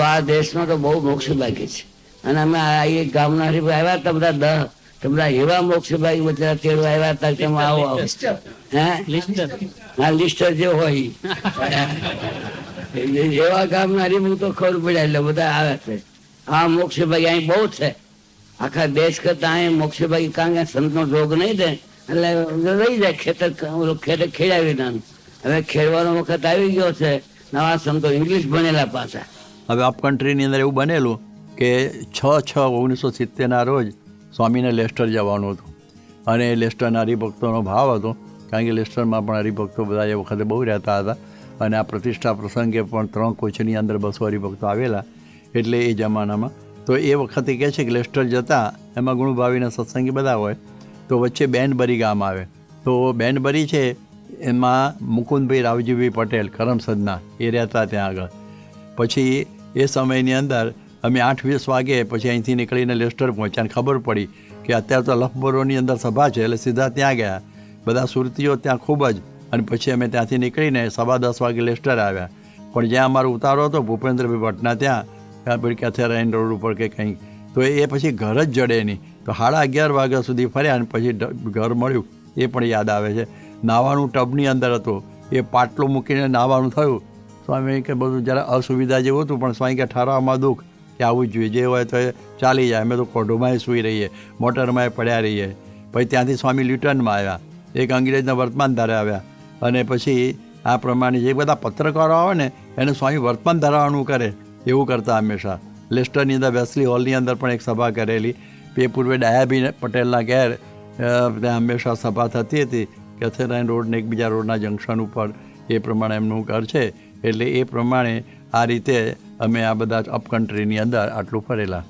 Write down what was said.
તો આ દેશમાં તો બહુ મોક્ષ બાકી છે. અને અમે આ ગામના આવ્યા હતા બધા 10, તો બધા એવા મોક્ષ બાકી બધા તેડવા આવ્યા હતા કે આવો આવો. હા, લિસ્ટર જે હોય એવા ગામના હરીફું તો ખબર પડ્યા એટલે બધા આવે છે. આ મોક્ષ ભાઈ અહીં બહુ છે, આખા દેશ કરતા અહીં મોક્ષ ભાઈ, કારણ કે સંતનો રોગ નહીં દે એટલે રહી જાય. ખેતર ખેડાવી નાનું. હવે ખેડવાનો વખત આવી ગયો છે. નવા સંતો ઇંગ્લિશ ભણેલા પાછા. હવે અપ કન્ટ્રીની અંદર એવું બનેલું કે 6/6/1970 રોજ સ્વામીને લેસ્ટર જવાનું હતું. અને લેસ્ટરના હરિભક્તોનો ભાવ હતો, કારણ કે લેસ્ટરમાં પણ હરિભક્તો બધા એ વખતે બહુ રહેતા હતા. અને આ પ્રતિષ્ઠા પ્રસંગે પણ 3 કોચની અંદર 200 હરિભક્તો આવેલા. એટલે એ જમાનામાં તો એ વખતે કહે છે કે લેસ્ટર જતા એમાં ગુણભાવીના સત્સંગી બધા હોય, તો વચ્ચે બેનબરી ગામ આવે. તો બેનબરી છે એમાં મુકુંદભાઈ રાવજીભાઈ પટેલ કરમસદના એ રહેતા ત્યાં આગળ. પછી એ સમયની અંદર અમે 8:20 વાગે પછી અહીંથી નીકળીને લેસ્ટર પહોંચ્યા. ખબર પડી કે અત્યારે તો લખબરોની અંદર સભા છે, એટલે સીધા ત્યાં ગયા. બધા સુરતીઓ ત્યાં ખૂબ જ. અને પછી અમે ત્યાંથી નીકળીને 10:15 વાગે લેસ્ટર આવ્યા. પણ જ્યાં અમારો ઉતારો હતો ભૂપેન્દ્રભાઈ ભટ્ટના ત્યાં કેથેરાઇન રોડ ઉપર કે કંઈ, તો એ પછી ઘર જ જડે નહીં. તો 11:30 વાગ્યા સુધી ફર્યા અને પછી ઘર મળ્યું એ પણ યાદ આવે છે. નાવાનું ટબની અંદર હતું, એ પાટલો મૂકીને નાવાનું થયું. સ્વામી કે બધું જરા અસુવિધા જેવું હતું, પણ સ્વામી કે ઠરાવમાં દુઃખ કે આવવું જ જોઈએ, જે હોય તો એ ચાલી જાય. અમે તો કોઢોમાં સૂઈ રહીએ, મોટરમાં પડ્યા રહીએ. પછી ત્યાંથી સ્વામી લ્યુટનમાં આવ્યા, એક અંગ્રેજના વર્તમાન ધારે આવ્યા. અને પછી આ પ્રમાણે જે બધા પત્રકારો આવે ને એને સ્વામી વર્તમાન ધરાવવાનું કરે એવું કરતા હંમેશા. લેસ્ટરની અંદર વેસ્લી હોલની અંદર પણ એક સભા કરેલી. એ પૂર્વે ડાયાબી પટેલના ઘેર ત્યાં હંમેશા સભા થતી હતી. કેથેરાઇન રોડને એકબીજા રોડના જંકશન ઉપર એ પ્રમાણે એમનું ઘર છે. એટલે એ પ્રમાણે આ રીતે અમે આ બધા અપ કન્ટ્રીની અંદર આટલું ફરેલા.